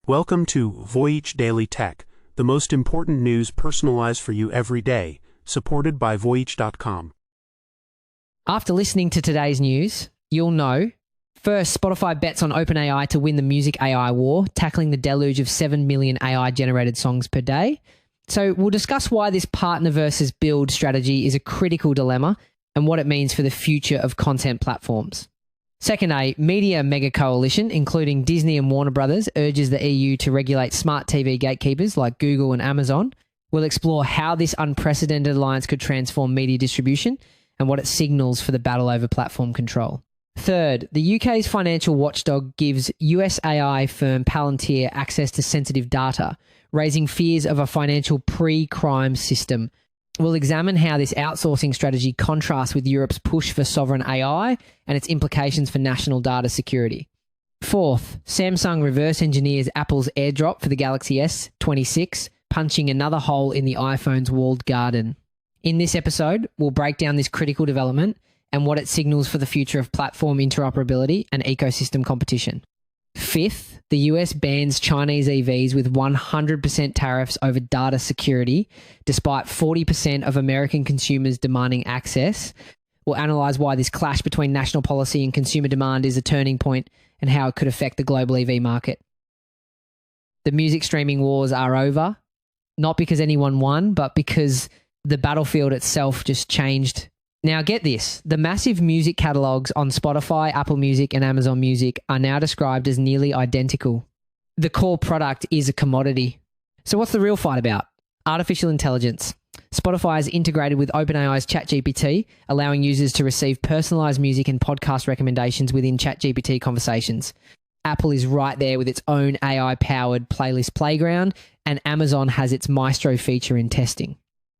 Welcome to Voyage Daily Tech, the most important news personalized for you every day, supported by Voyage.com. After listening to today's news, you'll know, first, Spotify bets on OpenAI to win the music AI war, tackling the deluge of 7 million AI-generated songs per day. So we'll discuss why this partner versus build strategy is a critical dilemma and what it means for the future of content platforms. Second, a media mega coalition, including Disney and Warner Brothers, urges the EU to regulate smart TV gatekeepers like Google and Amazon. We'll explore how this unprecedented alliance could transform media distribution and what it signals for the battle over platform control. Third, the UK's financial watchdog gives US AI firm Palantir access to sensitive data, raising fears of a financial pre-crime system. We'll examine how this outsourcing strategy contrasts with Europe's push for sovereign AI and its implications for national data security. Fourth, Samsung reverse engineers Apple's AirDrop for the Galaxy S26, punching another hole in the iPhone's walled garden. In this episode, we'll break down this critical development and what it signals for the future of platform interoperability and ecosystem competition. Fifth, the US bans Chinese EVs with 100% tariffs over data security, despite 40% of American consumers demanding access. We'll analyse why this clash between national policy and consumer demand is a turning point and how it could affect the global EV market. The music streaming wars are over, not because anyone won, but because the battlefield itself just changed. Now get this, the massive music catalogues on Spotify, Apple Music and Amazon Music are now described as nearly identical. The core product is a commodity. So what's the real fight about? Artificial intelligence. Spotify is integrated with OpenAI's ChatGPT, allowing users to receive personalized music and podcast recommendations within ChatGPT conversations. Apple is right there with its own AI-powered playlist playground, and Amazon has its Maestro feature in testing.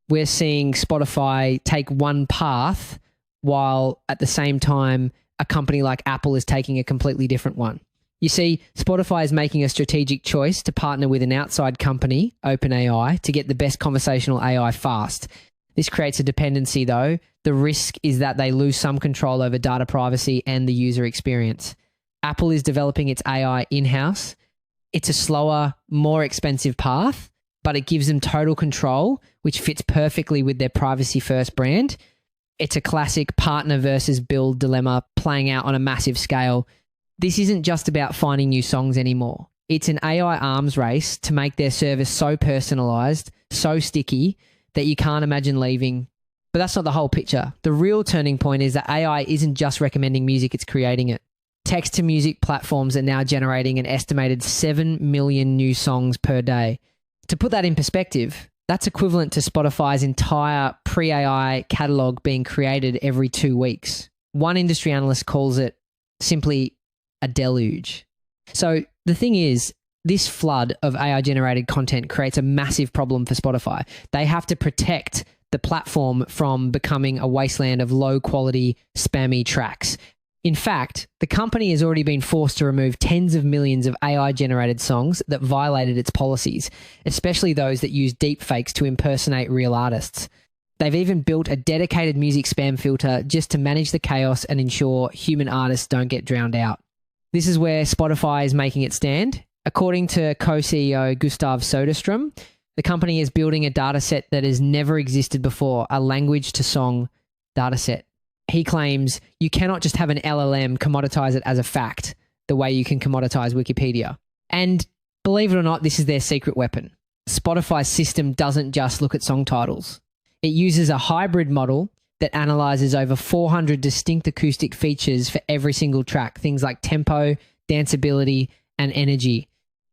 We're seeing Spotify take one path while at the same time a company like Apple is taking a completely different one. You see, Spotify is making a strategic choice to partner with an outside company, OpenAI, to get the best conversational AI fast. This creates a dependency though. The risk is that they lose some control over data privacy and the user experience. Apple is developing its AI in-house. It's a slower, more expensive path, but it gives them total control, which fits perfectly with their privacy-first brand. It's a classic partner versus build dilemma playing out on a massive scale. This isn't just about finding new songs anymore. It's an AI arms race to make their service so personalized, so sticky, that you can't imagine leaving. But that's not the whole picture. The real turning point is that AI isn't just recommending music, it's creating it. Text-to-music platforms are now generating an estimated 7 million new songs per day. To put that in perspective, that's equivalent to Spotify's entire pre-AI catalog being created every 2 weeks. One industry analyst calls it simply a deluge. So the thing is, this flood of AI-generated content creates a massive problem for Spotify. They have to protect the platform from becoming a wasteland of low-quality, spammy tracks. In fact, the company has already been forced to remove tens of millions of AI-generated songs that violated its policies, especially those that use deepfakes to impersonate real artists. They've even built a dedicated music spam filter just to manage the chaos and ensure human artists don't get drowned out. This is where Spotify is making its stand. According to co-CEO Gustav Soderstrom, the company is building a dataset that has never existed before, a language-to-song dataset. He claims you cannot just have an LLM commoditize it as a fact the way you can commoditize Wikipedia. And believe it or not, this is their secret weapon. Spotify's system doesn't just look at song titles. It uses a hybrid model that analyzes over 400 distinct acoustic features for every single track, things like tempo, danceability, and energy.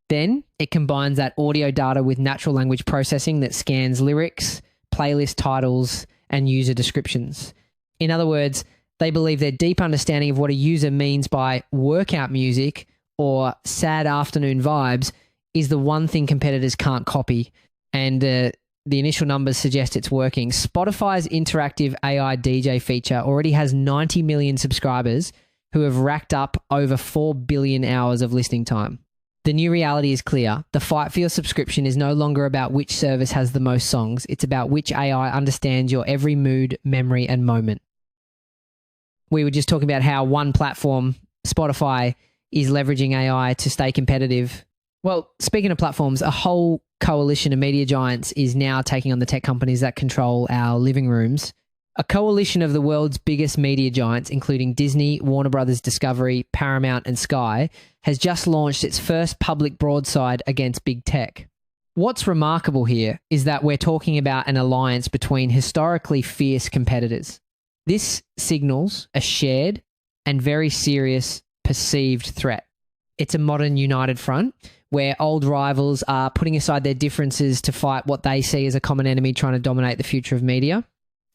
Then it combines that audio data with natural language processing that scans lyrics, playlist titles, and user descriptions. In other words, they believe their deep understanding of what a user means by workout music or sad afternoon vibes is the one thing competitors can't copy. And the initial numbers suggest it's working. Spotify's interactive AI DJ feature already has 90 million subscribers who have racked up over 4 billion hours of listening time. The new reality is clear. The fight for your subscription is no longer about which service has the most songs. It's about which AI understands your every mood, memory, and moment. We were just talking about how one platform, Spotify, is leveraging AI to stay competitive. Well, speaking of platforms, a whole coalition of media giants is now taking on the tech companies that control our living rooms. A coalition of the world's biggest media giants, including Disney, Warner Brothers Discovery, Paramount, and Sky, has just launched its first public broadside against big tech. What's remarkable here is that we're talking about an alliance between historically fierce competitors. This signals a shared and very serious perceived threat. It's a modern united front where old rivals are putting aside their differences to fight what they see as a common enemy trying to dominate the future of media.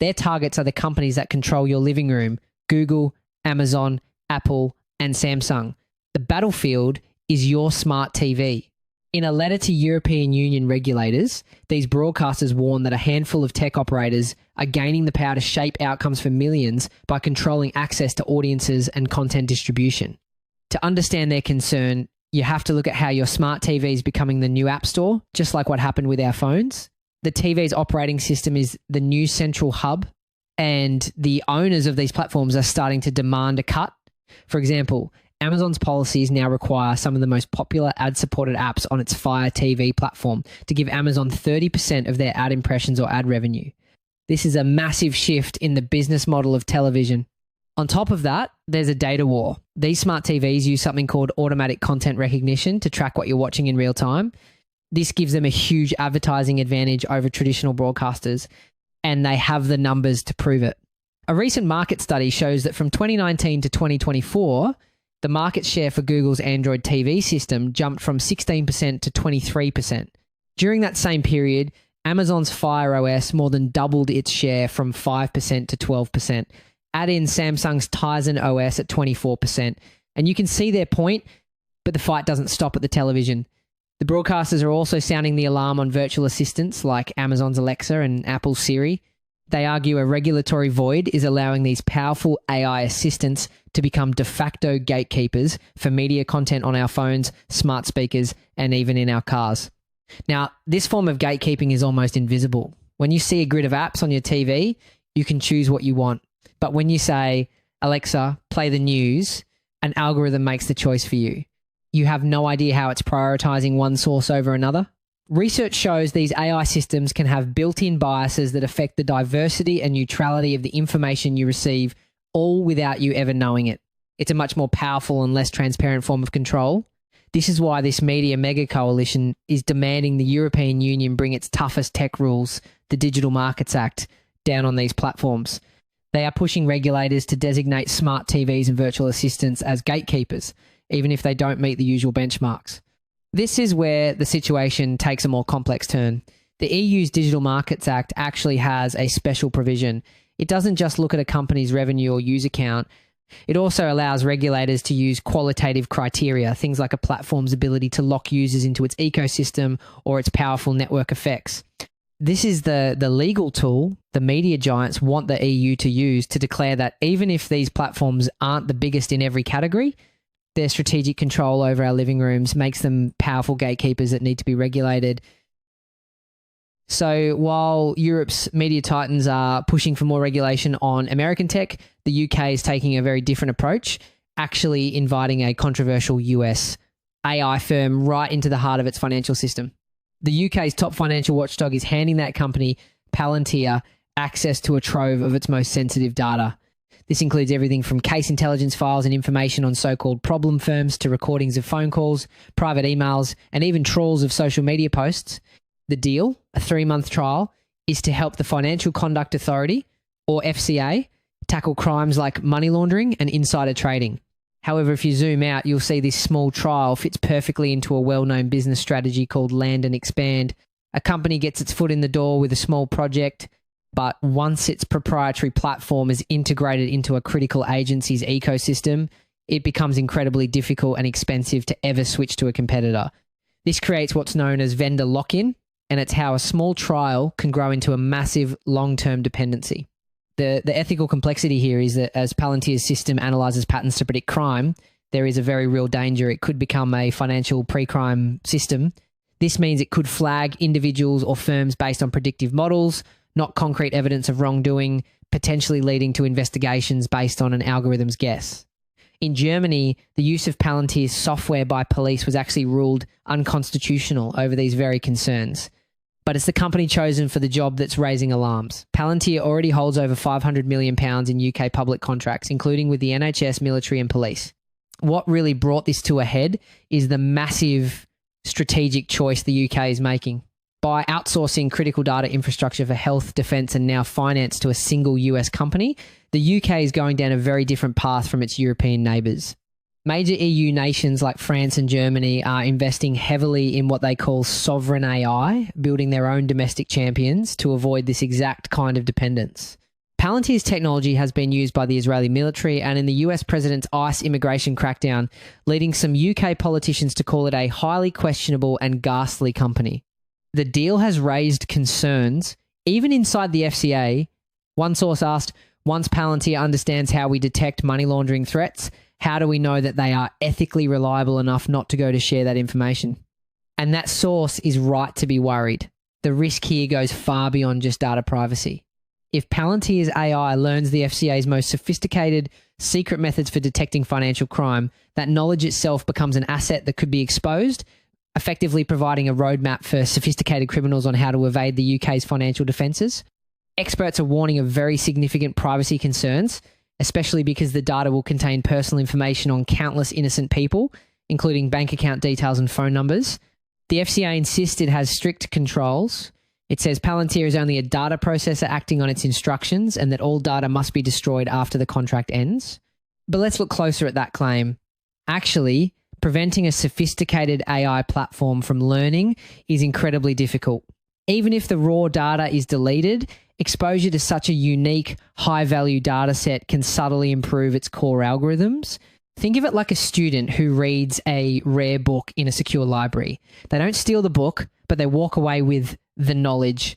Their targets are the companies that control your living room: Google, Amazon, Apple, and Samsung. The battlefield is your smart TV. In a letter to European Union regulators, these broadcasters warn that a handful of tech operators are gaining the power to shape outcomes for millions by controlling access to audiences and content distribution. To understand their concern, you have to look at how your smart TV is becoming the new app store, just like what happened with our phones. The TV's operating system is the new central hub, and the owners of these platforms are starting to demand a cut. For example, Amazon's policies now require some of the most popular ad-supported apps on its Fire TV platform to give Amazon 30% of their ad impressions or ad revenue. This is a massive shift in the business model of television. On top of that, there's a data war. These smart TVs use something called automatic content recognition to track what you're watching in real time. This gives them a huge advertising advantage over traditional broadcasters, and they have the numbers to prove it. A recent market study shows that from 2019 to 2024, the market share for Google's Android TV system jumped from 16% to 23%. During that same period, Amazon's Fire OS more than doubled its share from 5% to 12%. Add in Samsung's Tizen OS at 24%, and you can see their point, but the fight doesn't stop at the television. The broadcasters are also sounding the alarm on virtual assistants like Amazon's Alexa and Apple's Siri. They argue a regulatory void is allowing these powerful AI assistants to become de facto gatekeepers for media content on our phones, smart speakers, and even in our cars. Now, this form of gatekeeping is almost invisible. When you see a grid of apps on your TV, you can choose what you want. But when you say, Alexa, play the news, an algorithm makes the choice for you. You have no idea how it's prioritizing one source over another. Research shows these AI systems can have built-in biases that affect the diversity and neutrality of the information you receive, all without you ever knowing it. It's a much more powerful and less transparent form of control. This is why this media mega coalition is demanding the European Union bring its toughest tech rules, the Digital Markets Act, down on these platforms. They are pushing regulators to designate smart TVs and virtual assistants as gatekeepers, even if they don't meet the usual benchmarks. This is where the situation takes a more complex turn. The EU's Digital Markets Act actually has a special provision. It doesn't just look at a company's revenue or user count. It also allows regulators to use qualitative criteria, things like a platform's ability to lock users into its ecosystem or its powerful network effects. This is the legal tool the media giants want the EU to use to declare that even if these platforms aren't the biggest in every category, their strategic control over our living rooms makes them powerful gatekeepers that need to be regulated. So while Europe's media titans are pushing for more regulation on American tech, the UK is taking a very different approach, actually inviting a controversial US AI firm right into the heart of its financial system. The UK's top financial watchdog is handing that company, Palantir, access to a trove of its most sensitive data. This includes everything from case intelligence files and information on so-called problem firms to recordings of phone calls, private emails, and even trawls of social media posts. The deal, a 3-month trial, is to help the Financial Conduct Authority, or FCA, tackle crimes like money laundering and insider trading. However, if you zoom out, you'll see this small trial fits perfectly into a well-known business strategy called land and expand. A company gets its foot in the door with a small project, but once its proprietary platform is integrated into a critical agency's ecosystem, it becomes incredibly difficult and expensive to ever switch to a competitor. This creates what's known as vendor lock-in, and it's how a small trial can grow into a massive long-term dependency. The ethical complexity here is that as Palantir's system analyzes patterns to predict crime, there is a very real danger it could become a financial pre-crime system. This means it could flag individuals or firms based on predictive models, not concrete evidence of wrongdoing, potentially leading to investigations based on an algorithm's guess. In Germany, the use of Palantir's software by police was actually ruled unconstitutional over these very concerns. But it's the company chosen for the job that's raising alarms. Palantir already holds over £500 million in UK public contracts, including with the NHS, military and police. What really brought this to a head is the massive strategic choice the UK is making. By outsourcing critical data infrastructure for health, defence and now finance to a single US company, the UK is going down a very different path from its European neighbours. Major EU nations like France and Germany are investing heavily in what they call sovereign AI, building their own domestic champions to avoid this exact kind of dependence. Palantir's technology has been used by the Israeli military and in the US president's ICE immigration crackdown, leading some UK politicians to call it a highly questionable and ghastly company. The deal has raised concerns, even inside the FCA. One source asked, once Palantir understands how we detect money laundering threats, how do we know that they are ethically reliable enough not to go to share that information? And that source is right to be worried. The risk here goes far beyond just data privacy. If Palantir's AI learns the FCA's most sophisticated, secret methods for detecting financial crime, that knowledge itself becomes an asset that could be exposed, effectively providing a roadmap for sophisticated criminals on how to evade the UK's financial defences. Experts are warning of very significant privacy concerns, especially because the data will contain personal information on countless innocent people, including bank account details and phone numbers. The FCA insists it has strict controls. It says Palantir is only a data processor acting on its instructions and that all data must be destroyed after the contract ends. But let's look closer at that claim. Actually, preventing a sophisticated AI platform from learning is incredibly difficult. Even if the raw data is deleted, exposure to such a unique, high-value data set can subtly improve its core algorithms. Think of it like a student who reads a rare book in a secure library. They don't steal the book, but they walk away with the knowledge.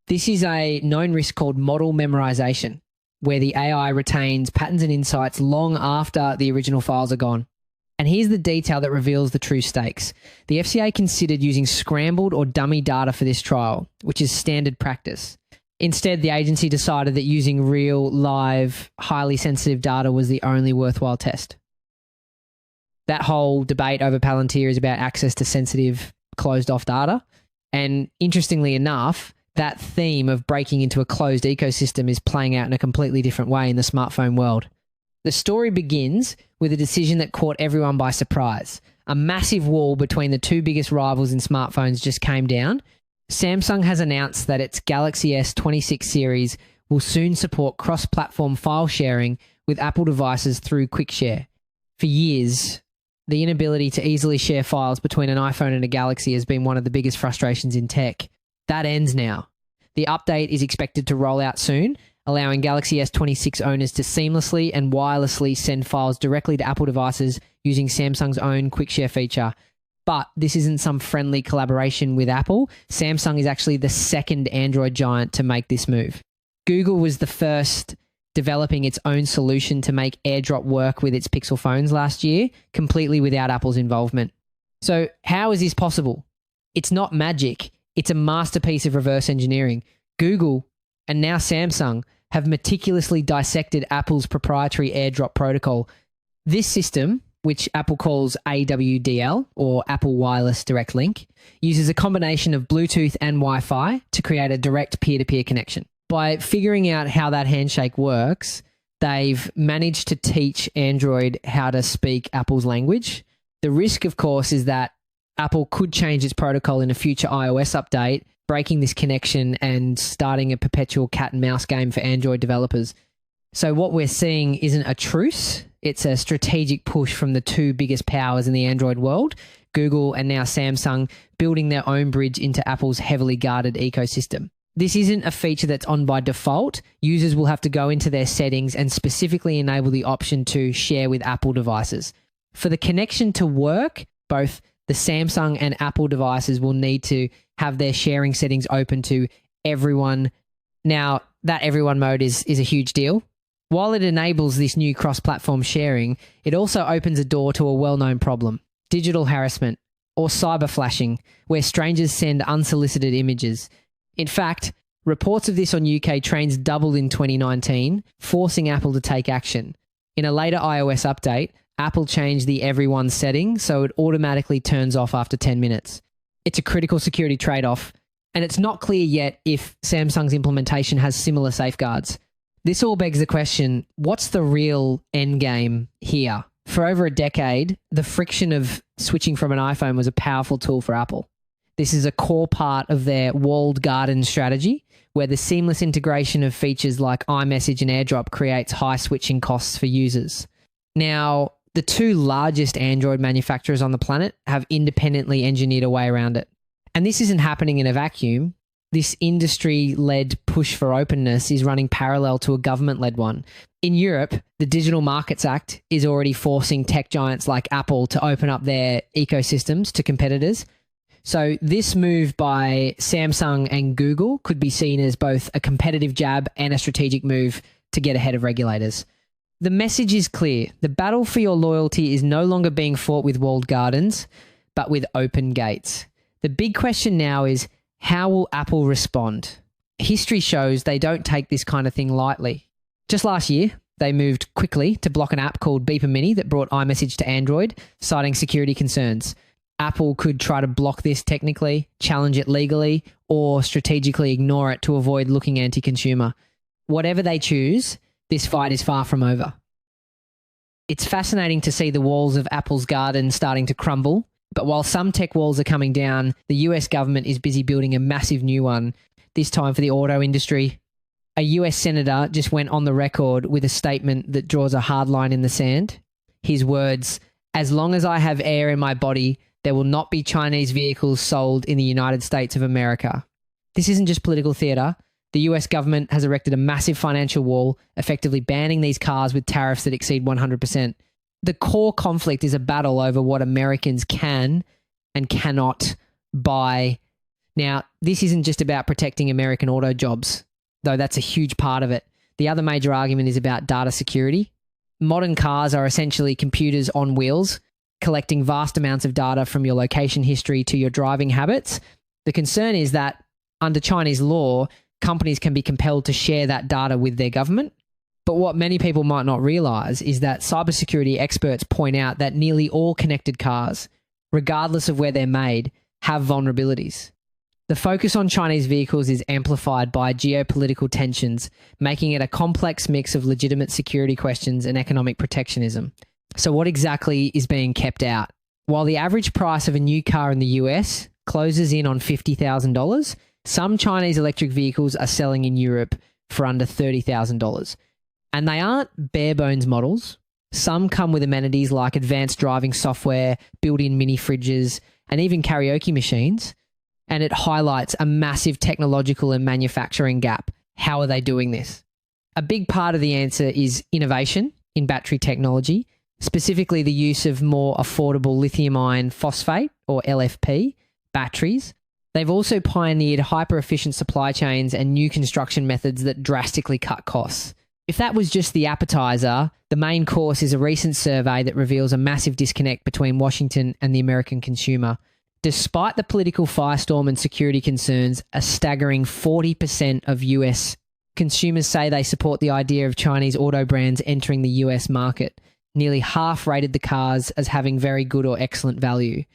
This is a known risk called model memorization, where the AI retains patterns and insights long after the original files are gone. And here's the detail that reveals the true stakes. The FCA considered using scrambled or dummy data for this trial, which is standard practice. Instead, the agency decided that using real, live, highly sensitive data was the only worthwhile test. That whole debate over Palantir is about access to sensitive, closed-off data. And interestingly enough, that theme of breaking into a closed ecosystem is playing out in a completely different way in the smartphone world. The story begins with a decision that caught everyone by surprise. A massive wall between the two biggest rivals in smartphones just came down. Samsung has announced that its Galaxy S26 series will soon support cross-platform file sharing with Apple devices through QuickShare. For years, the inability to easily share files between an iPhone and a Galaxy has been one of the biggest frustrations in tech. That ends now. The update is expected to roll out soon, allowing Galaxy S26 owners to seamlessly and wirelessly send files directly to Apple devices using Samsung's own QuickShare feature. But this isn't some friendly collaboration with Apple. Samsung is actually the second Android giant to make this move. Google was the first developing its own solution to make AirDrop work with its Pixel phones last year, completely without Apple's involvement. So how is this possible? It's not magic. It's a masterpiece of reverse engineering. Google and now Samsung have meticulously dissected Apple's proprietary AirDrop protocol. This system, which Apple calls AWDL, or Apple Wireless Direct Link, uses a combination of Bluetooth and Wi-Fi to create a direct peer-to-peer connection. By figuring out how that handshake works, they've managed to teach Android how to speak Apple's language. The risk, of course, is that Apple could change its protocol in a future iOS update, breaking this connection and starting a perpetual cat and mouse game for Android developers. So what we're seeing isn't a truce. It's a strategic push from the two biggest powers in the Android world, Google and now Samsung, building their own bridge into Apple's heavily guarded ecosystem. This isn't a feature that's on by default. Users will have to go into their settings and specifically enable the option to share with Apple devices. For the connection to work, both the Samsung and Apple devices will need to have their sharing settings open to everyone. Now, that everyone mode is a huge deal. While it enables this new cross-platform sharing, it also opens a door to a well-known problem: digital harassment or cyber flashing, where strangers send unsolicited images. In fact, reports of this on UK trains doubled in 2019, forcing Apple to take action. In a later iOS update, Apple changed the everyone setting so it automatically turns off after 10 minutes. It's a critical security trade-off, and it's not clear yet if Samsung's implementation has similar safeguards. This all begs the question, what's the real end game here? For over a decade, the friction of switching from an iPhone was a powerful tool for Apple. This is a core part of their walled garden strategy, where the seamless integration of features like iMessage and AirDrop creates high switching costs for users. Now, the two largest Android manufacturers on the planet have independently engineered a way around it. And this isn't happening in a vacuum. This industry-led push for openness is running parallel to a government-led one. In Europe, the Digital Markets Act is already forcing tech giants like Apple to open up their ecosystems to competitors. So this move by Samsung and Google could be seen as both a competitive jab and a strategic move to get ahead of regulators. The message is clear. The battle for your loyalty is no longer being fought with walled gardens, but with open gates. The big question now is, how will Apple respond? History shows they don't take this kind of thing lightly. Just last year, they moved quickly to block an app called Beeper Mini that brought iMessage to Android, citing security concerns. Apple could try to block this technically, challenge it legally, or strategically ignore it to avoid looking anti-consumer. Whatever they choose, this fight is far from over. It's fascinating to see the walls of Apple's garden starting to crumble, but while some tech walls are coming down, the US government is busy building a massive new one, this time for the auto industry. A US senator just went on the record with a statement that draws a hard line in the sand. His words, "As long as I have air in my body, there will not be Chinese vehicles sold in the United States of America." This isn't just political theatre. The US government has erected a massive financial wall, effectively banning these cars with tariffs that exceed 100%. The core conflict is a battle over what Americans can and cannot buy. Now, this isn't just about protecting American auto jobs, though that's a huge part of it. The other major argument is about data security. Modern cars are essentially computers on wheels, collecting vast amounts of data from your location history to your driving habits. The concern is that under Chinese law, companies can be compelled to share that data with their government. But what many people might not realize is that cybersecurity experts point out that nearly all connected cars, regardless of where they're made, have vulnerabilities. The focus on Chinese vehicles is amplified by geopolitical tensions, making it a complex mix of legitimate security questions and economic protectionism. So what exactly is being kept out? While the average price of a new car in the US closes in on $50,000, some Chinese electric vehicles are selling in Europe for under $30,000. And they aren't bare bones models. Some come with amenities like advanced driving software, built-in mini fridges, and even karaoke machines. And it highlights a massive technological and manufacturing gap. How are they doing this? A big part of the answer is innovation in battery technology, specifically the use of more affordable lithium iron phosphate, or LFP, batteries. They've also pioneered hyper-efficient supply chains and new construction methods that drastically cut costs. If that was just the appetizer, the main course is a recent survey that reveals a massive disconnect between Washington and the American consumer. Despite the political firestorm and security concerns, a staggering 40% of US consumers say they support the idea of Chinese auto brands entering the US market. Nearly half rated the cars as having very good or excellent value.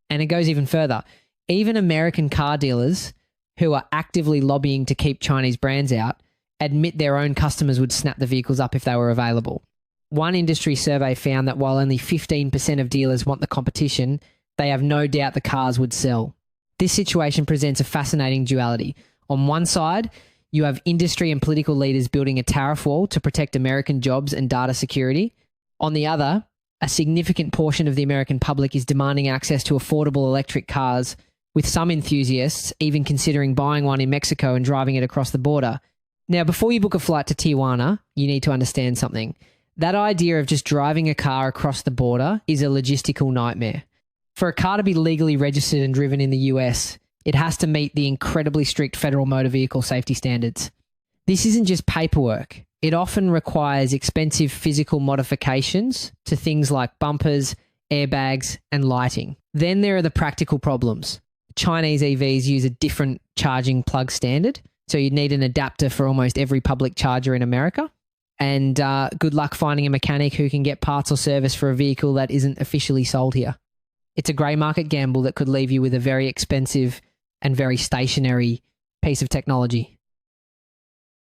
And it goes even further. Even American car dealers, who are actively lobbying to keep Chinese brands out, admit their own customers would snap the vehicles up if they were available. One industry survey found that while only 15% of dealers want the competition, they have no doubt the cars would sell. This situation presents a fascinating duality. On one side, you have industry and political leaders building a tariff wall to protect American jobs and data security. On the other, a significant portion of the American public is demanding access to affordable electric cars, with some enthusiasts even considering buying one in Mexico and driving it across the border. Now, before you book a flight to Tijuana, you need to understand something. That idea of just driving a car across the border is a logistical nightmare. For a car to be legally registered and driven in the US, it has to meet the incredibly strict federal motor vehicle safety standards. This isn't just paperwork. It often requires expensive physical modifications to things like bumpers, airbags, and lighting. Then there are the practical problems. Chinese EVs use a different charging plug standard, so you'd need an adapter for almost every public charger in America. And good luck finding a mechanic who can get parts or service for a vehicle that isn't officially sold here. It's a grey market gamble that could leave you with a very expensive and very stationary piece of technology.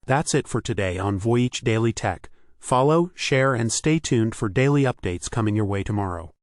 That's it for today on Voyage Daily Tech. Follow, share, and stay tuned for daily updates coming your way tomorrow.